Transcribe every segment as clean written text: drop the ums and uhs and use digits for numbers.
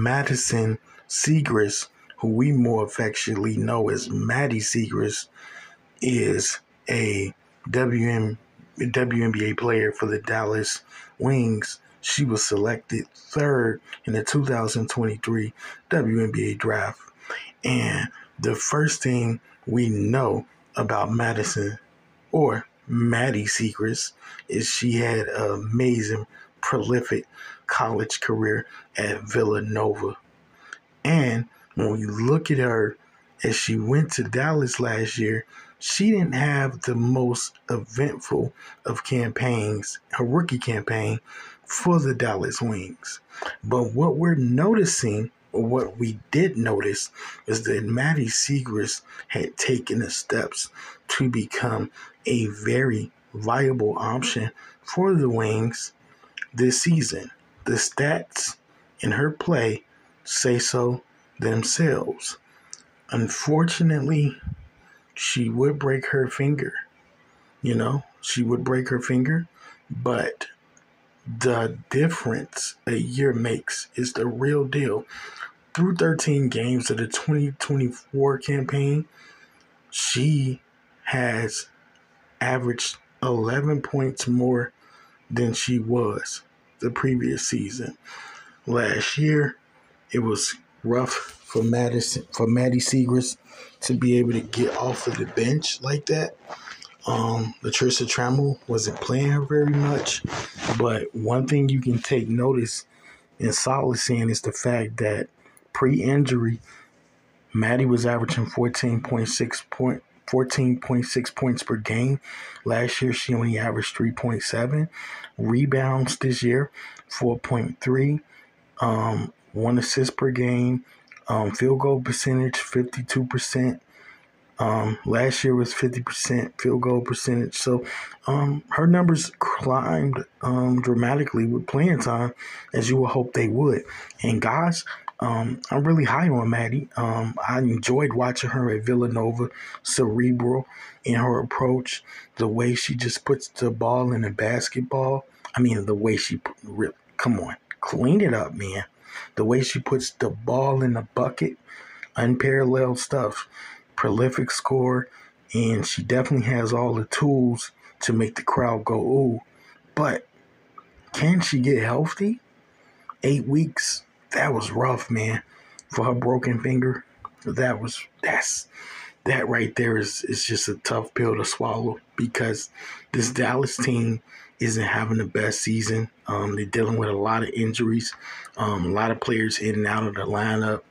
Maddy Seigrist, who we more affectionately know as Maddy Seigrist, is a WNBA player for the Dallas Wings. She was selected third in the 2023 WNBA draft. And the first thing we know about Maddy Seigrist is she had an amazing, prolific college career at Villanova. And when we look at her as she went to Dallas last year, she didn't have the most eventful of campaigns, her rookie campaign for the Dallas Wings. But what we're noticing, or what we did notice, is that Maddy Seigrist had taken the steps to become a very viable option for the Wings this season. The stats in her play say so themselves. Unfortunately, she would break her finger. She would break her finger, but the difference a year makes is the real deal. Through 13 games of the 2024 campaign, she has averaged 11 points more than she was the previous season. Last year, it was rough for Maddy Seigrist to be able to get off of the bench like that. Latricia Trammell wasn't playing her very much, but one thing you can take notice and solace in is the fact that pre-injury, Maddy was averaging 14.6 points per game. Last year, she only averaged 3.7. Rebounds this year, 4.3. 1 assist per game. Field goal percentage, 52%. Last year was 50% field goal percentage. So her numbers climbed dramatically with playing time, as you would hope they would. And guys, I'm really high on Maddy. I enjoyed watching her at Villanova, cerebral in her approach, the way she just puts the ball in the basketball. I mean, the way she, come on, clean it up, man. The way she puts the ball in the bucket, unparalleled stuff. Prolific scorer, and she definitely has all the tools to make the crowd go, ooh. But can she get healthy? 8 weeks, that was rough, man. For her broken finger, that right there is just a tough pill to swallow, because this Dallas team isn't having the best season. They're dealing with a lot of injuries, a lot of players in and out of the lineup.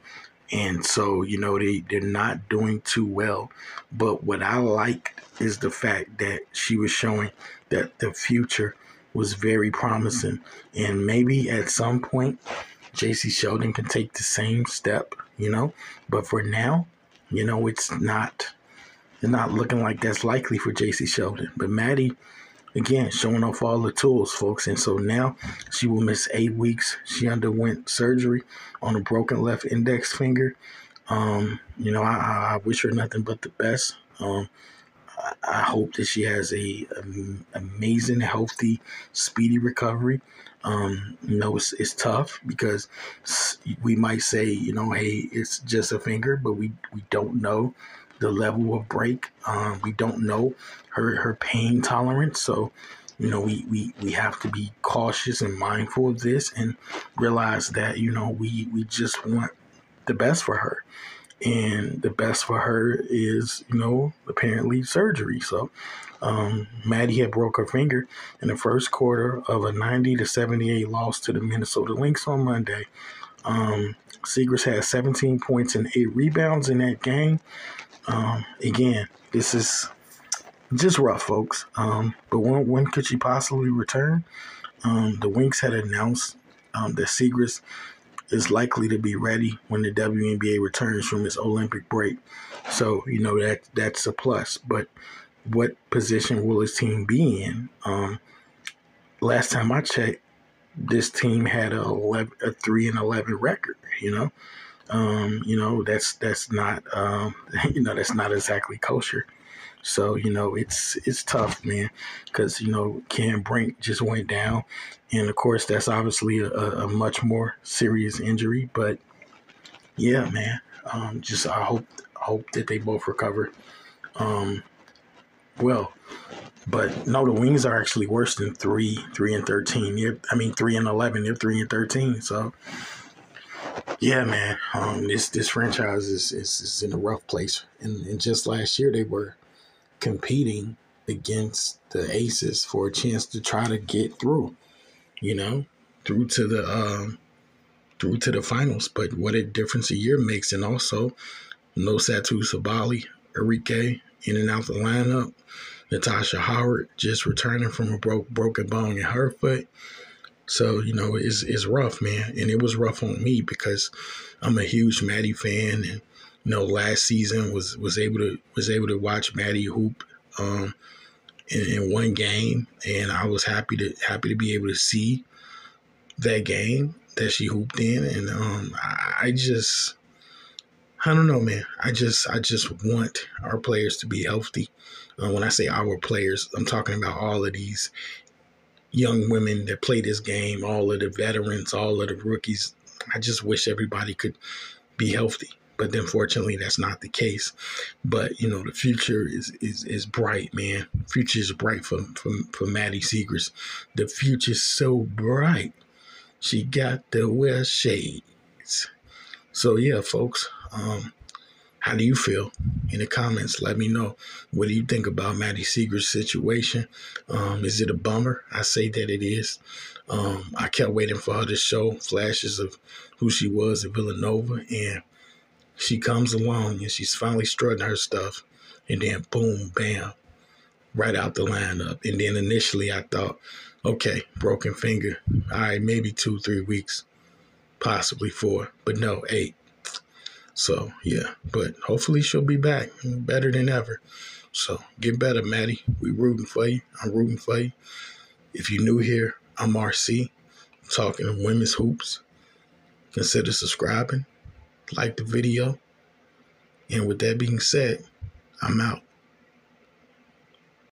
And so, they're not doing too well. But what I like is the fact that she was showing that the future was very promising. And maybe at some point, J.C. Sheldon can take the same step, But for now, it's not looking like that's likely for J.C. Sheldon. But Maddy, again, showing off all the tools, folks. And so now she will miss 8 weeks. She underwent surgery on a broken left index finger. I wish her nothing but the best. I hope that she has a amazing, healthy, speedy recovery. It's tough because we might say, hey, it's just a finger, but we don't know the level of break. We don't know her pain tolerance. So, we have to be cautious and mindful of this and realize that, we just want the best for her. And the best for her is, apparently surgery. So Maddy had broke her finger in the first quarter of a 90-78 loss to the Minnesota Lynx on Monday. Seigrist had 17 points and 8 rebounds in that game. Again, this is just rough, folks. But when could she possibly return? The Wings had announced that Seigrist is likely to be ready when the WNBA returns from its Olympic break. So, that's a plus. But what position will his team be in? Last time I checked, this team had a 3-11 record, that's not that's not exactly kosher. So, it's tough, man, because, Cam Brink just went down. And, of course, that's obviously a much more serious injury. But, yeah, man. Just I hope that they both recover. Um, well, but no, the Wings are actually worse than 3-13. I mean 3-11. They're 3-13. So yeah, man. This franchise is in a rough place. And just last year they were competing against the Aces for a chance to try to get through. You know, through to the finals. But what a difference a year makes, and also no Satu Sabali, Enrique in and out the lineup. Natasha Howard just returning from a broken bone in her foot. So, it's rough, man. And it was rough on me because I'm a huge Maddy fan, and last season was able to watch Maddy hoop in one game, and I was happy to be able to see that game that she hooped in, and I don't know, man. I just want our players to be healthy. When I say our players, I'm talking about all of these young women that play this game, all of the veterans, all of the rookies. I just wish everybody could be healthy. But unfortunately, that's not the case. But, the future is bright, man. Future is bright for Maddy Seigrist. The future's so bright. She got to wear shades. So, yeah, folks, how do you feel? In the comments, let me know. What do you think about Maddy Seigrist's situation? Is it a bummer? I say that it is. I kept waiting for her to show flashes of who she was at Villanova, and she comes along and she's finally strutting her stuff, and then boom, bam, right out the lineup. And then initially I thought, okay, broken finger. All right, maybe 2-3 weeks, possibly 4, but no, 8. So, yeah, but hopefully she'll be back better than ever. So, get better, Maddy. We rooting for you. I'm rooting for you. If you're new here, I'm RC, talking women's hoops. Consider subscribing, like the video. And with that being said, I'm out.